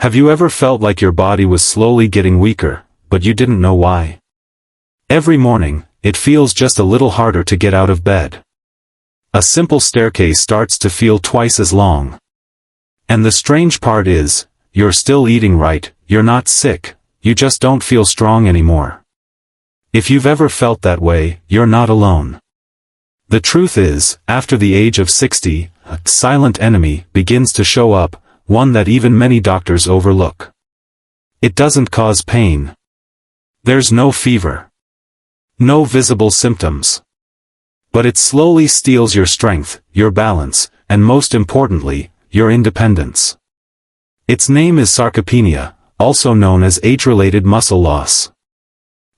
Have you ever felt like your body was slowly getting weaker, but you didn't know why? Every morning, it feels just a little harder to get out of bed. A simple staircase starts to feel twice as long. And the strange part is, you're still eating right, you're not sick, you just don't feel strong anymore. If you've ever felt that way, you're not alone. The truth is, after the age of 60, a silent enemy begins to show up, one that even many doctors overlook. It doesn't cause pain. There's no fever. No visible symptoms. But it slowly steals your strength, your balance, and most importantly, your independence. Its name is sarcopenia, also known as age-related muscle loss.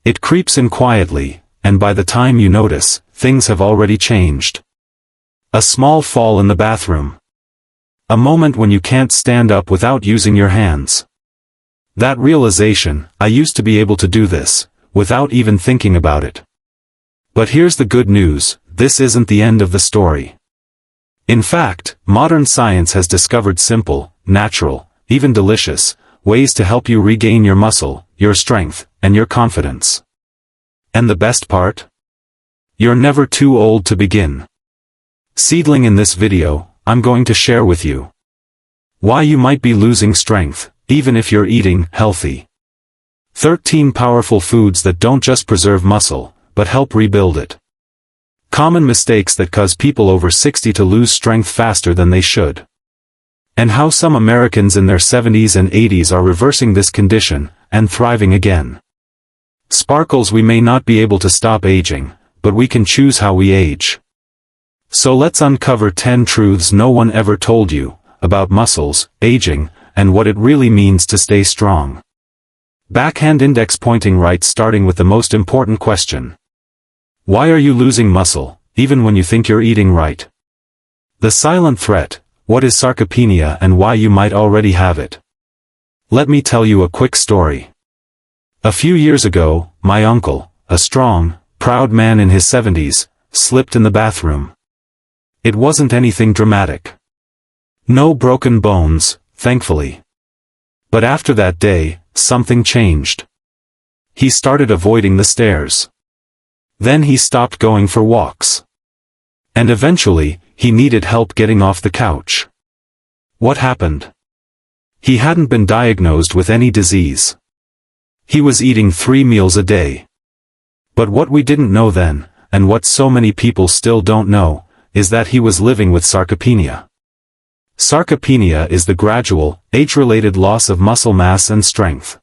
It creeps in quietly, and by the time you notice, things have already changed. A small fall in the bathroom. A moment when you can't stand up without using your hands. That realization, I used to be able to do this, without even thinking about it. But here's the good news, this isn't the end of the story. In fact, modern science has discovered simple, natural, even delicious, ways to help you regain your muscle, your strength, and your confidence. And the best part? You're never too old to begin. Seedling, in this video, I'm going to share with you why you might be losing strength, even if you're eating healthy. 13 powerful foods that don't just preserve muscle, but help rebuild it. Common mistakes that cause people over 60 to lose strength faster than they should. And how some Americans in their 70s and 80s are reversing this condition, and thriving again. Sparkles, we may not be able to stop aging, but we can choose how we age. So let's uncover 10 truths no one ever told you, about muscles, aging, and what it really means to stay strong. Backhand index pointing right, starting with the most important question. Why are you losing muscle, even when you think you're eating right? The silent threat, what is sarcopenia and why you might already have it? Let me tell you a quick story. A few years ago, my uncle, a strong, proud man in his 70s, slipped in the bathroom. It wasn't anything dramatic. No broken bones, thankfully. But after that day, something changed. He started avoiding the stairs. Then he stopped going for walks. And eventually, he needed help getting off the couch. What happened? He hadn't been diagnosed with any disease. He was eating 3 meals a day. But what we didn't know then, and what so many people still don't know, is that he was living with sarcopenia. Sarcopenia is the gradual, age-related loss of muscle mass and strength.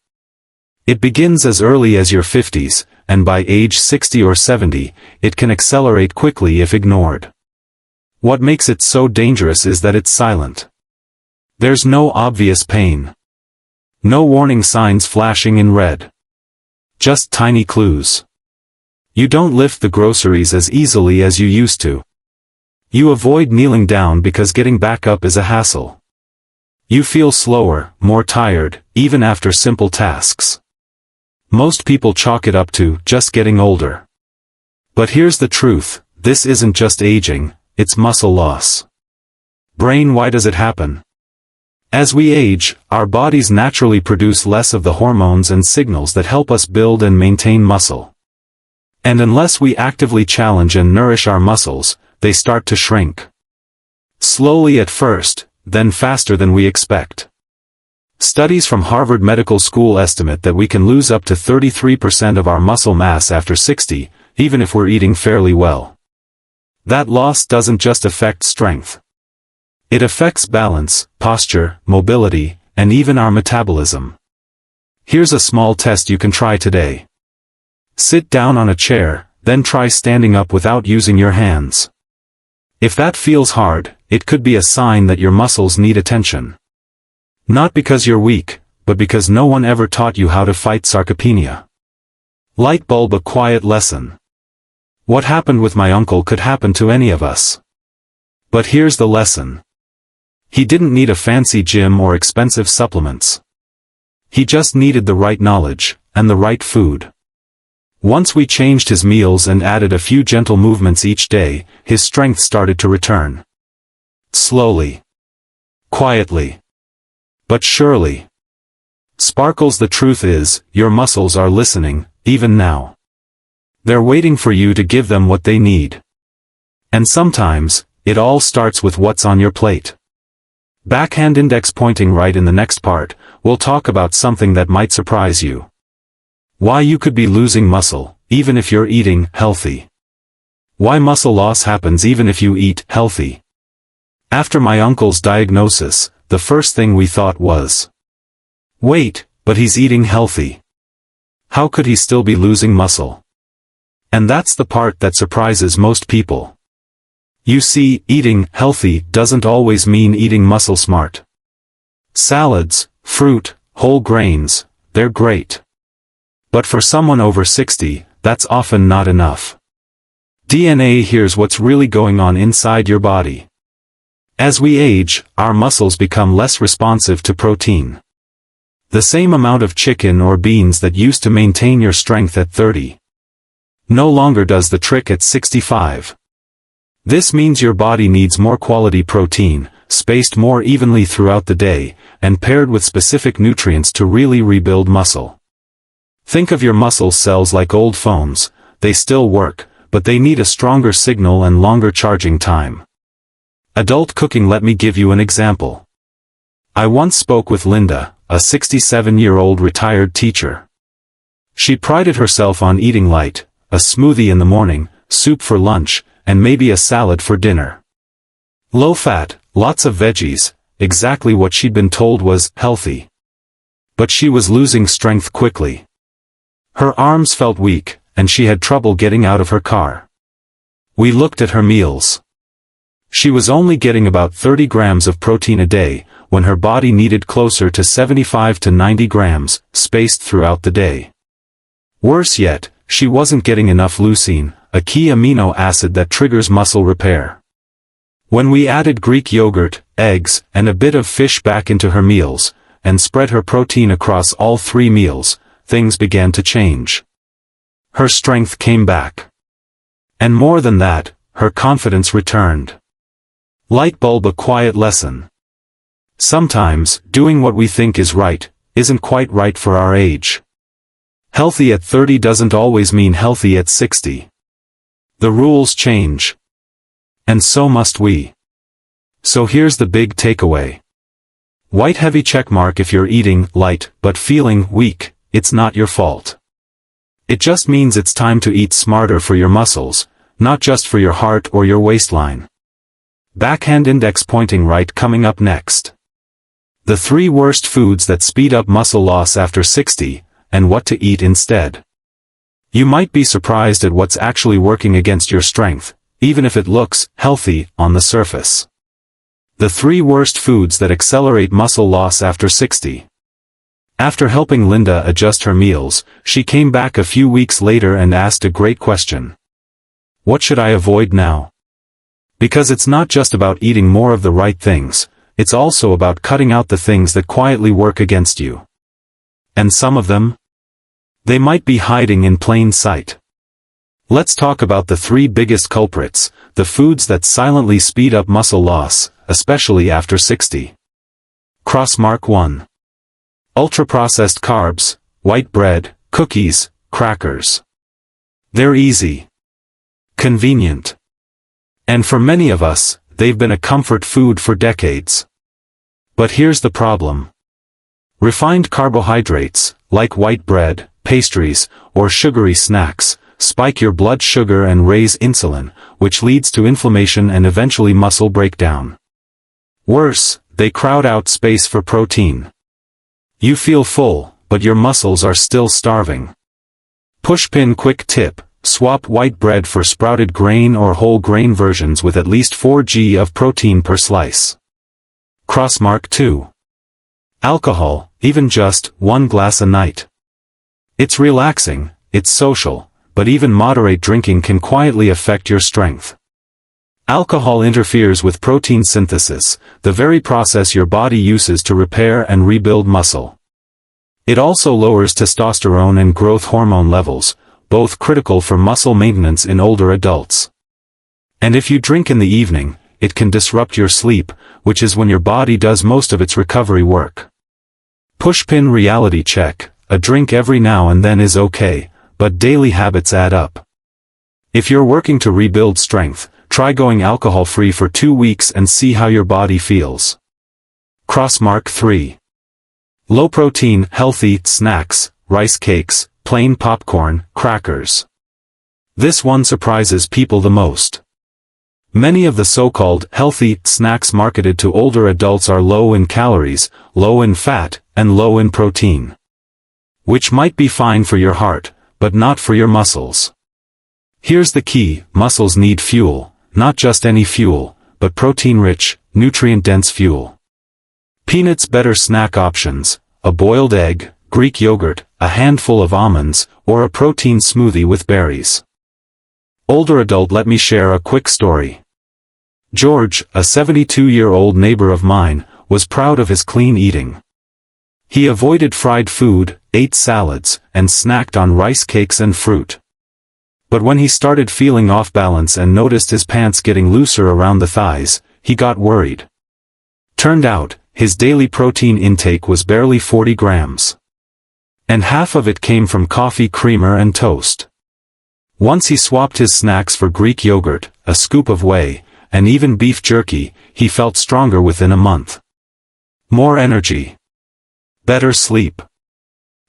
It begins as early as your 50s, and by age 60 or 70, it can accelerate quickly if ignored. What makes it so dangerous is that it's silent. There's no obvious pain. No warning signs flashing in red. Just tiny clues. You don't lift the groceries as easily as you used to. You avoid kneeling down because getting back up is a hassle. You feel slower, more tired, even after simple tasks. Most people chalk it up to just getting older. But here's the truth, this isn't just aging, it's muscle loss. Brain, why does it happen? As we age, our bodies naturally produce less of the hormones and signals that help us build and maintain muscle. And unless we actively challenge and nourish our muscles, they start to shrink. Slowly at first, then faster than we expect. Studies from Harvard Medical School estimate that we can lose up to 33% of our muscle mass after 60, even if we're eating fairly well. That loss doesn't just affect strength. It affects balance, posture, mobility, and even our metabolism. Here's a small test you can try today. Sit down on a chair, then try standing up without using your hands. If that feels hard, it could be a sign that your muscles need attention. Not because you're weak, but because no one ever taught you how to fight sarcopenia. Light bulb, a quiet lesson. What happened with my uncle could happen to any of us. But here's the lesson. He didn't need a fancy gym or expensive supplements. He just needed the right knowledge, and the right food. Once we changed his meals and added a few gentle movements each day, his strength started to return. Slowly. Quietly. But surely. Sparkles, the truth is, your muscles are listening, even now. They're waiting for you to give them what they need. And sometimes, it all starts with what's on your plate. Backhand index pointing right. In the next part, we'll talk about something that might surprise you. Why you could be losing muscle, even if you're eating healthy. Why muscle loss happens even if you eat healthy. After my uncle's diagnosis, the first thing we thought was, wait, but he's eating healthy. How could he still be losing muscle? And that's the part that surprises most people. You see, eating healthy doesn't always mean eating muscle smart. Salads, fruit, whole grains, they're great. But for someone over 60, that's often not enough. DNA here's what's really going on inside your body. As we age, our muscles become less responsive to protein. The same amount of chicken or beans that used to maintain your strength at 30 no longer does the trick at 65. This means your body needs more quality protein, spaced more evenly throughout the day, and paired with specific nutrients to really rebuild muscle. Think of your muscle cells like old phones. They still work, but they need a stronger signal and longer charging time. Adult cooking. Let me give you an example. I once spoke with Linda, a 67-year-old retired teacher. She prided herself on eating light, a smoothie in the morning, soup for lunch, and maybe a salad for dinner. Low fat, lots of veggies, exactly what she'd been told was healthy. But she was losing strength quickly. Her arms felt weak, and she had trouble getting out of her car. We looked at her meals. She was only getting about 30 grams of protein a day, when her body needed closer to 75 to 90 grams, spaced throughout the day. Worse yet, she wasn't getting enough leucine, a key amino acid that triggers muscle repair. When we added Greek yogurt, eggs, and a bit of fish back into her meals, and spread her protein across all 3 meals, things began to change. Her strength came back. And more than that, her confidence returned. Light bulb. A quiet lesson. Sometimes, doing what we think is right, isn't quite right for our age. Healthy at 30 doesn't always mean healthy at 60. The rules change. And so must we. So here's the big takeaway. White heavy checkmark. If you're eating light but feeling weak, it's not your fault. It just means it's time to eat smarter for your muscles, not just for your heart or your waistline. Backhand index pointing right. Coming up next. The 3 worst foods that speed up muscle loss after 60, and what to eat instead. You might be surprised at what's actually working against your strength, even if it looks healthy on the surface. The 3 worst foods that accelerate muscle loss after 60. After helping Linda adjust her meals, she came back a few weeks later and asked a great question. What should I avoid now? Because it's not just about eating more of the right things, it's also about cutting out the things that quietly work against you. And some of them? They might be hiding in plain sight. Let's talk about the 3 biggest culprits, the foods that silently speed up muscle loss, especially after 60. Crossmark 1. Ultra-processed carbs, white bread, cookies, crackers. They're easy. Convenient. And for many of us, they've been a comfort food for decades. But here's the problem. Refined carbohydrates, like white bread, pastries, or sugary snacks, spike your blood sugar and raise insulin, which leads to inflammation and eventually muscle breakdown. Worse, they crowd out space for protein. You feel full, but your muscles are still starving. Pushpin quick tip, swap white bread for sprouted grain or whole grain versions with at least 4 g of protein per slice. Crossmark 2. Alcohol, even just 1 glass a night. It's relaxing, it's social, but even moderate drinking can quietly affect your strength. Alcohol interferes with protein synthesis, the very process your body uses to repair and rebuild muscle. It also lowers testosterone and growth hormone levels, both critical for muscle maintenance in older adults. And if you drink in the evening, it can disrupt your sleep, which is when your body does most of its recovery work. Pushpin reality check, a drink every now and then is okay, but daily habits add up. If you're working to rebuild strength, try going alcohol-free for 2 weeks and see how your body feels. Crossmark 3. Low-protein, healthy snacks, rice cakes, plain popcorn, crackers. This one surprises people the most. Many of the so-called healthy snacks marketed to older adults are low in calories, low in fat, and low in protein. Which might be fine for your heart, but not for your muscles. Here's the key: muscles need fuel, not just any fuel, but protein-rich, nutrient-dense fuel. Peanuts better snack options, a boiled egg, Greek yogurt, a handful of almonds, or a protein smoothie with berries. Older adult. Let me share a quick story. George, a 72-year-old neighbor of mine, was proud of his clean eating. He avoided fried food, ate salads, and snacked on rice cakes and fruit. But when he started feeling off balance and noticed his pants getting looser around the thighs, he got worried. Turned out, his daily protein intake was barely 40 grams. And half of it came from coffee creamer and toast. Once he swapped his snacks for Greek yogurt, a scoop of whey, and even beef jerky, he felt stronger within a month. More energy. Better sleep.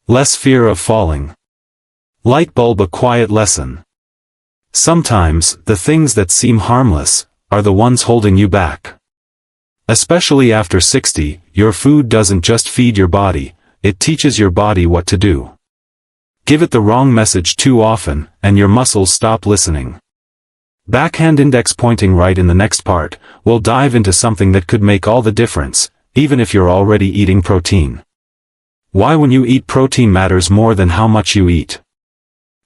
Less fear of falling. Light bulb. A quiet lesson. Sometimes, the things that seem harmless, are the ones holding you back. Especially after 60, your food doesn't just feed your body, it teaches your body what to do. Give it the wrong message too often, and your muscles stop listening. Backhand index pointing right. In the next part, we'll dive into something that could make all the difference, even if you're already eating protein. Why when you eat protein matters more than how much you eat.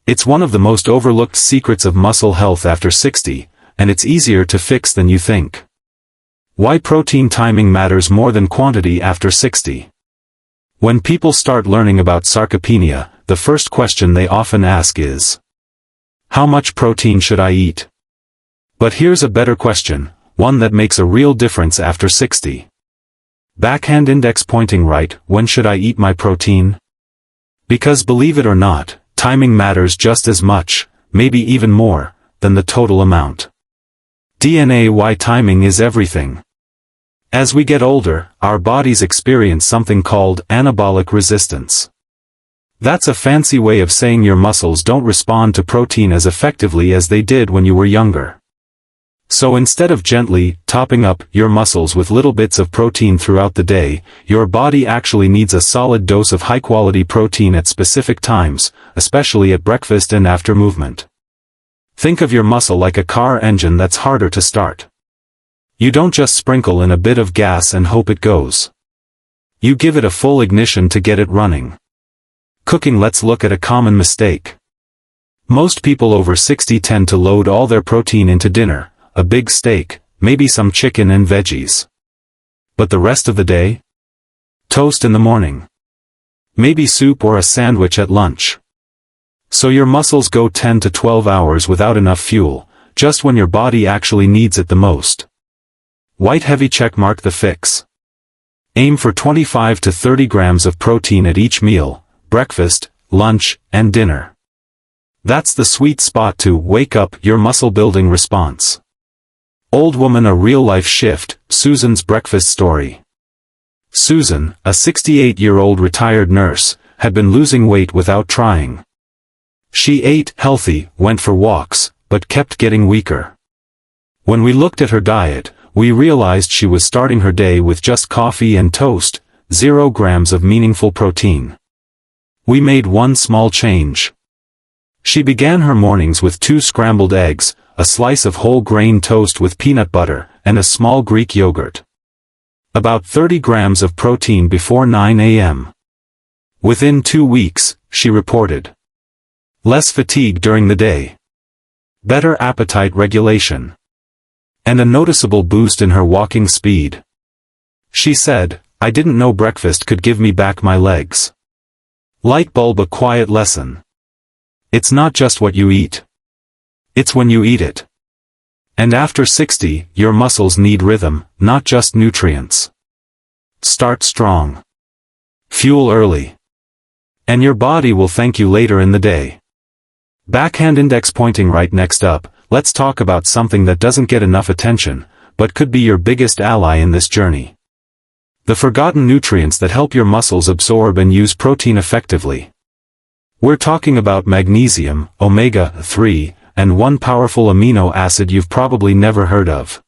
It's one of the most overlooked secrets of muscle health after 60, and it's easier to fix than you think. Why protein timing matters more than quantity after 60. When people start learning about sarcopenia, the first question they often ask is, how much protein should I eat? But here's a better question, one that makes a real difference after 60. Backhand index pointing right. When should I eat my protein? Because believe it or not, timing matters just as much, maybe even more, than the total amount. DNA. Why timing is everything. As we get older, our bodies experience something called anabolic resistance. That's a fancy way of saying your muscles don't respond to protein as effectively as they did when you were younger. So instead of gently topping up your muscles with little bits of protein throughout the day, your body actually needs a solid dose of high-quality protein at specific times, especially at breakfast and after movement. Think of your muscle like a car engine that's harder to start. You don't just sprinkle in a bit of gas and hope it goes. You give it a full ignition to get it running. Cooking. Let's look at a common mistake. Most people over 60 tend to load all their protein into dinner, a big steak, maybe some chicken and veggies. But the rest of the day? Toast in the morning. Maybe soup or a sandwich at lunch. So your muscles go 10 to 12 hours without enough fuel, just when your body actually needs it the most. White heavy checkmark. The fix. Aim for 25 to 30 grams of protein at each meal, breakfast, lunch, and dinner. That's the sweet spot to wake up your muscle-building response. Old woman. A real-life shift. Susan's breakfast story. Susan, a 68-year-old retired nurse, had been losing weight without trying. She ate healthy, went for walks, but kept getting weaker. When we looked at her diet, we realized she was starting her day with just coffee and toast, 0 grams of meaningful protein. We made one small change. She began her mornings with 2 scrambled eggs, a slice of whole grain toast with peanut butter, and a small Greek yogurt. About 30 grams of protein before 9 a.m. Within 2 weeks, she reported. Less fatigue during the day. Better appetite regulation. And a noticeable boost in her walking speed. She said, I didn't know breakfast could give me back my legs. Light bulb. A quiet lesson. It's not just what you eat. It's when you eat it. And after 60, your muscles need rhythm, not just nutrients. Start strong. Fuel early. And your body will thank you later in the day. Backhand index pointing right. Next up, let's talk about something that doesn't get enough attention, but could be your biggest ally in this journey. The forgotten nutrients that help your muscles absorb and use protein effectively. We're talking about magnesium, omega-3, and one powerful amino acid you've probably never heard of.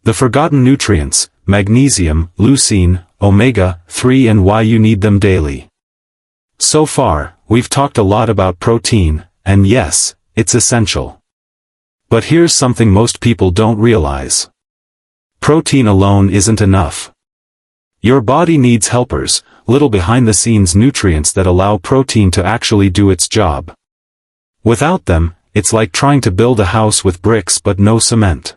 The forgotten nutrients, magnesium, leucine, omega-3, and why you need them daily. So far, we've talked a lot about protein, and yes, it's essential. But here's something most people don't realize. Protein alone isn't enough. Your body needs helpers, little behind-the-scenes nutrients that allow protein to actually do its job. Without them, it's like trying to build a house with bricks but no cement.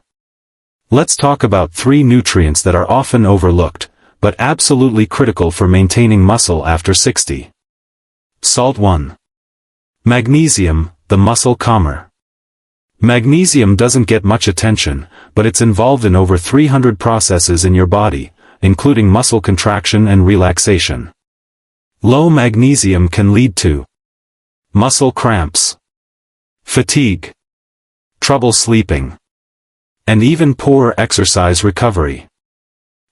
Let's talk about 3 nutrients that are often overlooked, but absolutely critical for maintaining muscle after 60. Salt 1. Magnesium, the muscle calmer. Magnesium doesn't get much attention, but it's involved in over 300 processes in your body, including muscle contraction and relaxation. Low magnesium can lead to muscle cramps, fatigue, trouble sleeping, and even poor exercise recovery.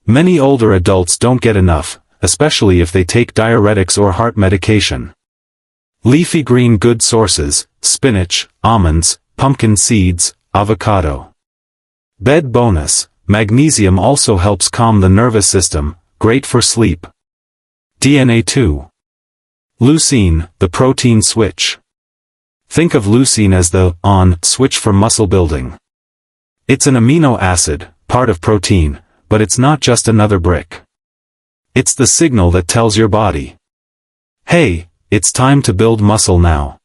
Many older adults don't get enough, especially if they take diuretics or heart medication. Leafy green good sources, spinach, almonds, pumpkin seeds, avocado. Bed bonus, magnesium also helps calm the nervous system, great for sleep. DNA 2. Leucine, the protein switch. Think of leucine as the on switch for muscle building. It's an amino acid, part of protein, but it's not just another brick. It's the signal that tells your body, hey, it's time to build muscle now.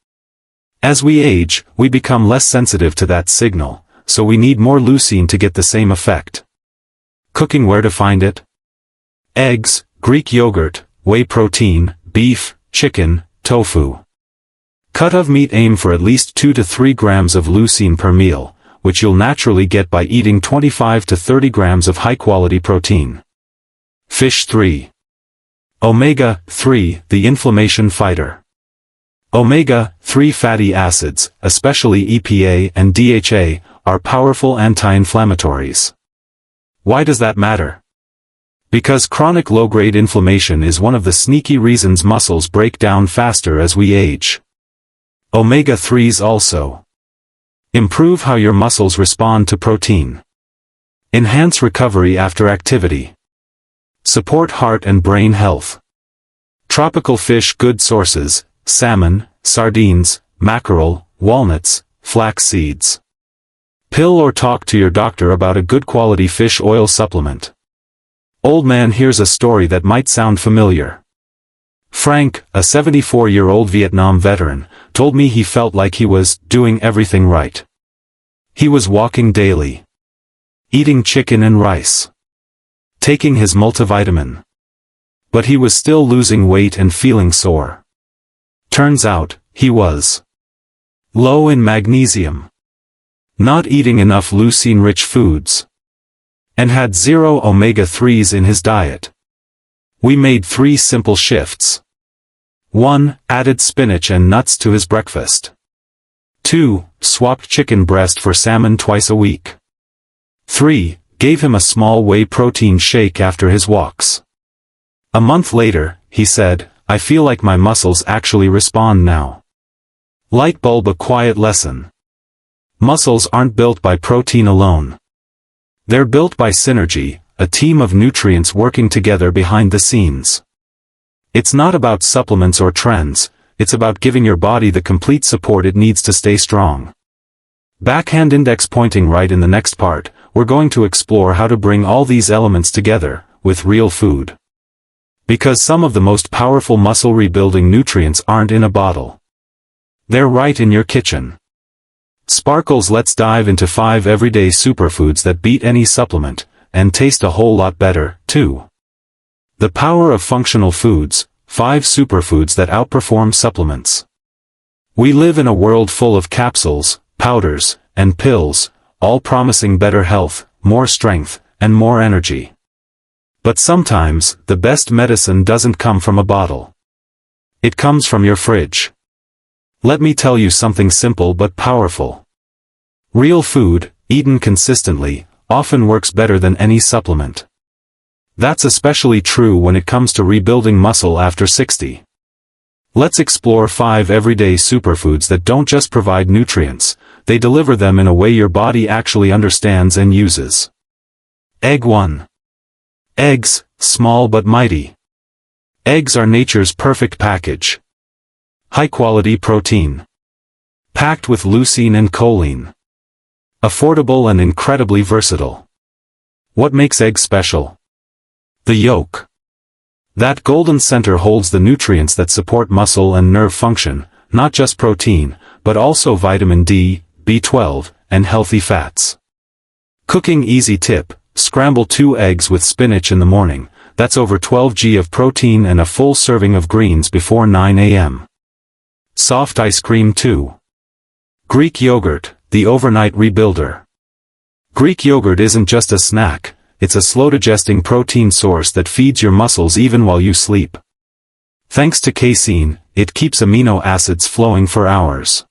As we age, we become less sensitive to that signal, so we need more leucine to get the same effect. Cooking. Where to find it? Eggs, Greek yogurt, whey protein, beef, chicken, tofu. Cut of meat. Aim for at least 2 to 3 grams of leucine per meal, which you'll naturally get by eating 25 to 30 grams of high-quality protein. Fish. 3. Omega-3, the inflammation fighter. Omega-3 fatty acids, especially EPA and DHA, are powerful anti-inflammatories. Why does that matter? Because chronic low-grade inflammation is one of the sneaky reasons muscles break down faster as we age. Omega-3s also improve how your muscles respond to protein. Enhance recovery after activity. Support heart and brain health. Tropical fish. Good sources, salmon, sardines, mackerel, walnuts, flax seeds. Pill or talk to your doctor about a good quality fish oil supplement. Old man. Here's a story that might sound familiar. Frank, a 74-year-old Vietnam veteran, told me he felt like he was doing everything right. He was walking daily, eating chicken and rice, taking his multivitamin. But he was still losing weight and feeling sore. Turns out, he was low in magnesium, not eating enough leucine-rich foods, and had 0 omega-3s in his diet. We made 3 simple shifts. 1. Added spinach and nuts to his breakfast. 2. Swapped chicken breast for salmon twice a week. 3. Gave him a small whey protein shake after his walks. A month later, he said, I feel like my muscles actually respond now. Light bulb. A quiet lesson. Muscles aren't built by protein alone. They're built by synergy, a team of nutrients working together behind the scenes. It's not about supplements or trends, it's about giving your body the complete support it needs to stay strong. Backhand index pointing right. In the next part, we're going to explore how to bring all these elements together, with real food. Because some of the most powerful muscle rebuilding nutrients aren't in a bottle. They're right in your kitchen. Sparkles. Let's dive into 5 everyday superfoods that beat any supplement, and taste a whole lot better, too. The power of functional foods, 5 superfoods that outperform supplements. We live in a world full of capsules, powders, and pills, all promising better health, more strength, and more energy. But sometimes, the best medicine doesn't come from a bottle. It comes from your fridge. Let me tell you something simple but powerful. Real food, eaten consistently, often works better than any supplement. That's especially true when it comes to rebuilding muscle after 60. Let's explore 5 everyday superfoods that don't just provide nutrients, they deliver them in a way your body actually understands and uses. Egg 1. Eggs, small but mighty. Eggs are nature's perfect package. High-quality protein. Packed with leucine and choline. Affordable and incredibly versatile. What makes eggs special? The yolk. That golden center holds the nutrients that support muscle and nerve function, not just protein, but also vitamin D, B12, and healthy fats. Cooking easy tip, scramble 2 eggs with spinach in the morning, that's over 12 g of protein and a full serving of greens before 9 a.m. Soft ice cream 2. Greek yogurt, the overnight rebuilder. Greek yogurt isn't just a snack, it's a slow-digesting protein source that feeds your muscles even while you sleep. Thanks to casein, it keeps amino acids flowing for hours.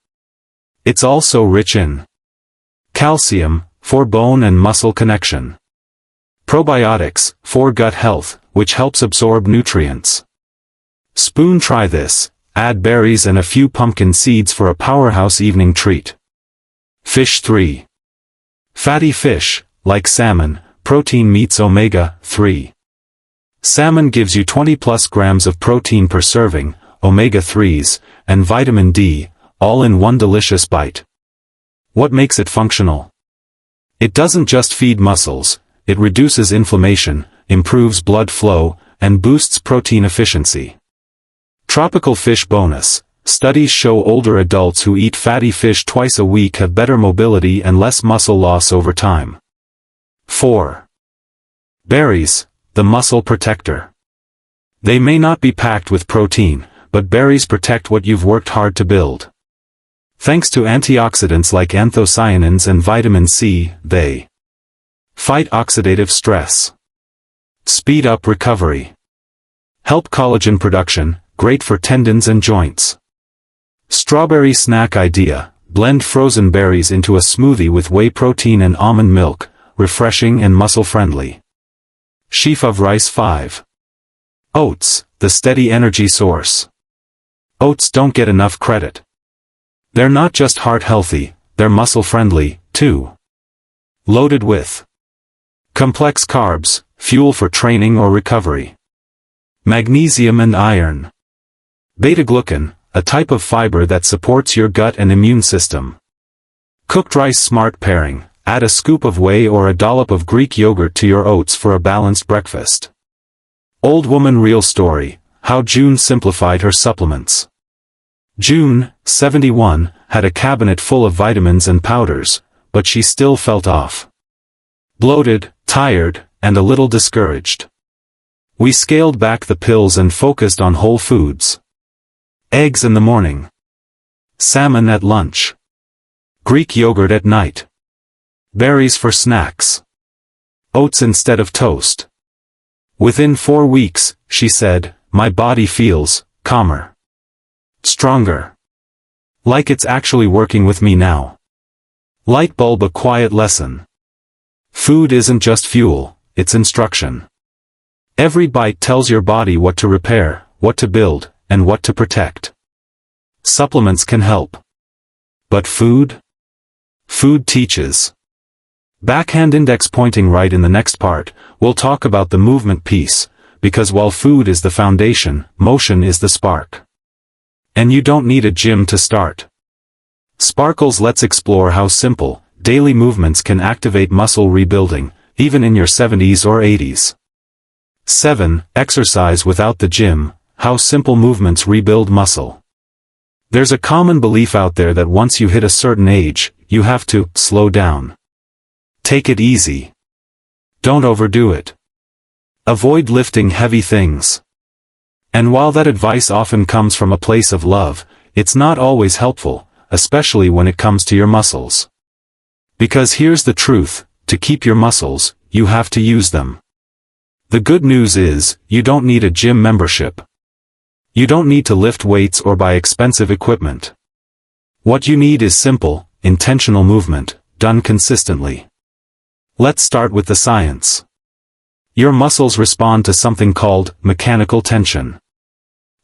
It's also rich in calcium, for bone and muscle connection. Probiotics, for gut health, which helps absorb nutrients. Spoon try this, add berries and a few pumpkin seeds for a powerhouse evening treat. Fish 3. Fatty fish, like salmon, protein meets omega-3. Salmon gives you 20+ grams of protein per serving, omega-3s, and vitamin D, all in one delicious bite. What makes it functional? It doesn't just feed muscles, it reduces inflammation, improves blood flow, and boosts protein efficiency. Tropical fish bonus. Studies show older adults who eat fatty fish twice a week have better mobility and less muscle loss over time. 4. Berries, the muscle protector. They may not be packed with protein, but berries protect what you've worked hard to build. Thanks to antioxidants like anthocyanins and vitamin C, they fight oxidative stress, speed up recovery, help collagen production, great for tendons and joints. Strawberry snack idea, blend frozen berries into a smoothie with whey protein and almond milk, refreshing and muscle-friendly. Sheaf of rice 5. Oats, the steady energy source. Oats don't get enough credit. They're not just heart-healthy, they're muscle-friendly, too. Loaded with complex carbs, fuel for training or recovery. Magnesium and iron. Beta-glucan, a type of fiber that supports your gut and immune system. Cooked rice smart pairing, add a scoop of whey or a dollop of Greek yogurt to your oats for a balanced breakfast. Old woman real story, how June simplified her supplements. June, 71, had a cabinet full of vitamins and powders, but she still felt off. Bloated, tired, and a little discouraged. We scaled back the pills and focused on whole foods. Eggs in the morning. Salmon at lunch. Greek yogurt at night. Berries for snacks. Oats instead of toast. Within 4 weeks, she said, my body feels calmer. Stronger. Like it's actually working with me now. Light bulb, a quiet lesson. Food isn't just fuel, it's instruction. Every bite tells your body what to repair, what to build, and what to protect. Supplements can help. But food? Food teaches. Backhand index pointing right in the next part, we'll talk about the movement piece, because while food is the foundation, motion is the spark. And you don't need a gym to start. Sparkles, let's explore how simple, daily movements can activate muscle rebuilding, even in your 70s or 80s. 7. Exercise without the gym, how simple movements rebuild muscle. There's a common belief out there that once you hit a certain age, you have to slow down. Take it easy. Don't overdo it. Avoid lifting heavy things. And while that advice often comes from a place of love, it's not always helpful, especially when it comes to your muscles. Because here's the truth, to keep your muscles, you have to use them. The good news is, you don't need a gym membership. You don't need to lift weights or buy expensive equipment. What you need is simple, intentional movement, done consistently. Let's start with the science. Your muscles respond to something called mechanical tension.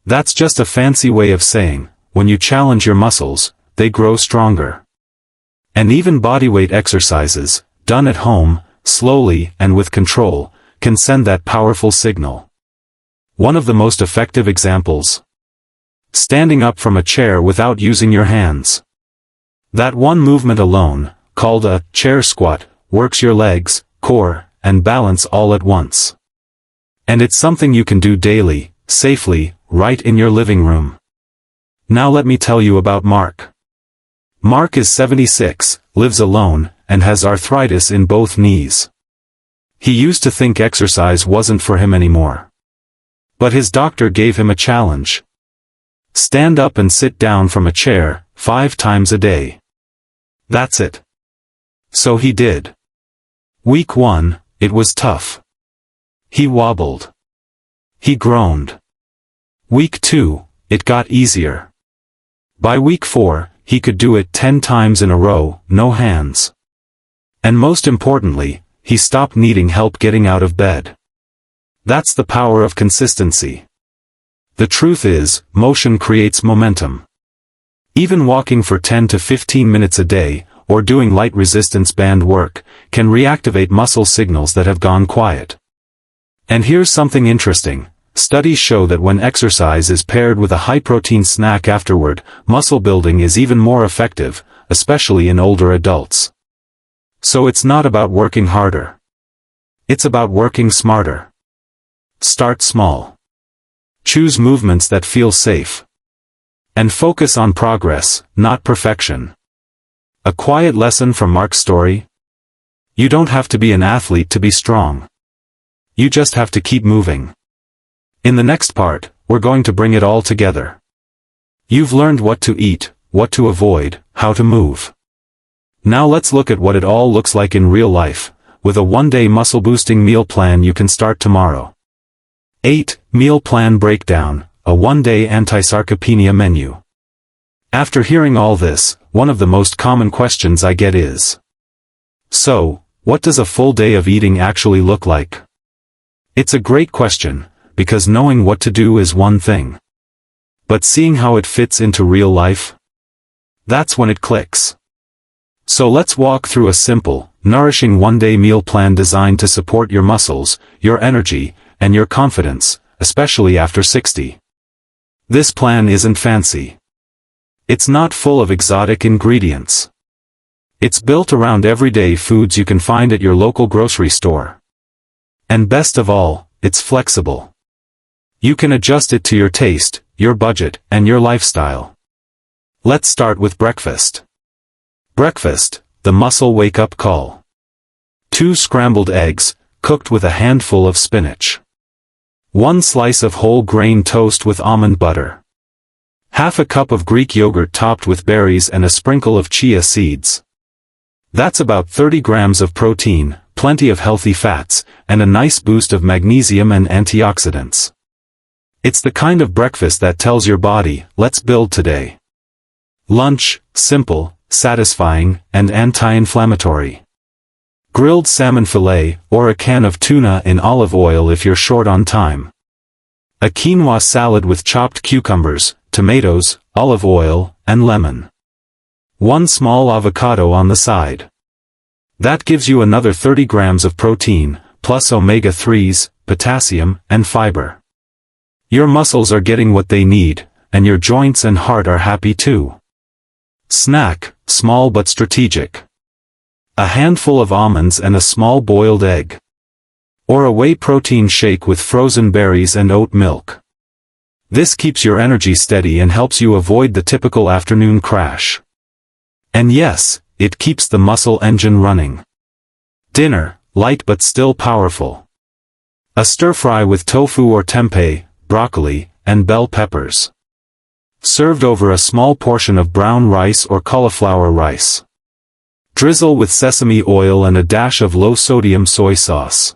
That's just a fancy way of saying, when you challenge your muscles, they grow stronger. And even bodyweight exercises, done at home, slowly and with control, can send that powerful signal. One of the most effective examples. Standing up from a chair without using your hands. That one movement alone, called a chair squat, works your legs, core, and balance all at once. And it's something you can do daily, safely, right in your living room. Now let me tell you about Mark. Mark is 76, lives alone, and has arthritis in both knees. He used to think exercise wasn't for him anymore. But his doctor gave him a challenge. Stand up and sit down from a chair, 5 times a day. That's it. So he did. Week 1, it was tough. He wobbled. He groaned. Week 2, it got easier. By week 4, he could do it 10 times in a row, no hands. And most importantly, he stopped needing help getting out of bed. That's the power of consistency. The truth is, motion creates momentum. Even walking for 10 to 15 minutes a day, or doing light resistance band work, can reactivate muscle signals that have gone quiet. And here's something interesting. Studies show that when exercise is paired with a high-protein snack afterward, muscle building is even more effective, especially in older adults. So it's not about working harder. It's about working smarter. Start small. Choose movements that feel safe. And focus on progress, not perfection. A quiet lesson from Mark's story? You don't have to be an athlete to be strong. You just have to keep moving. In the next part, we're going to bring it all together. You've learned what to eat, what to avoid, how to move. Now let's look at what it all looks like in real life, with a one-day muscle-boosting meal plan you can start tomorrow. 8. Meal Plan Breakdown, a one-day anti-sarcopenia menu. After hearing all this, one of the most common questions I get is, so, what does a full day of eating actually look like? It's a great question, because knowing what to do is one thing. But seeing how it fits into real life? That's when it clicks. So let's walk through a simple, nourishing one-day meal plan designed to support your muscles, your energy, and your confidence, especially after 60. This plan isn't fancy. It's not full of exotic ingredients. It's built around everyday foods you can find at your local grocery store. And best of all, it's flexible. You can adjust it to your taste, your budget, and your lifestyle. Let's start with breakfast. Breakfast, the muscle wake-up call. 2 scrambled eggs, cooked with a handful of spinach. 1 slice of whole grain toast with almond butter. Half a cup of Greek yogurt topped with berries and a sprinkle of chia seeds. That's about 30 grams of protein, plenty of healthy fats, and a nice boost of magnesium and antioxidants. It's the kind of breakfast that tells your body, let's build today. Lunch, simple, satisfying, and anti-inflammatory. Grilled salmon fillet, or a can of tuna in olive oil if you're short on time. A quinoa salad with chopped cucumbers, tomatoes, olive oil, and lemon. 1 small avocado on the side. That gives you another 30 grams of protein, plus omega-3s, potassium, and fiber. Your muscles are getting what they need, and your joints and heart are happy too. Snack, small but strategic. A handful of almonds and a small boiled egg. Or a whey protein shake with frozen berries and oat milk. This keeps your energy steady and helps you avoid the typical afternoon crash. And yes, it keeps the muscle engine running. Dinner, light but still powerful. A stir-fry with tofu or tempeh, broccoli, and bell peppers. Served over a small portion of brown rice or cauliflower rice. Drizzle with sesame oil and a dash of low-sodium soy sauce.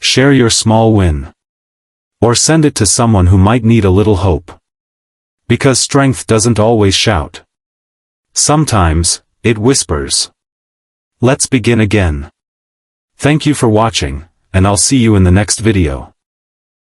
Share your small win. Or send it to someone who might need a little hope. Because strength doesn't always shout. Sometimes, it whispers. Let's begin again. Thank you for watching, and I'll see you in the next video.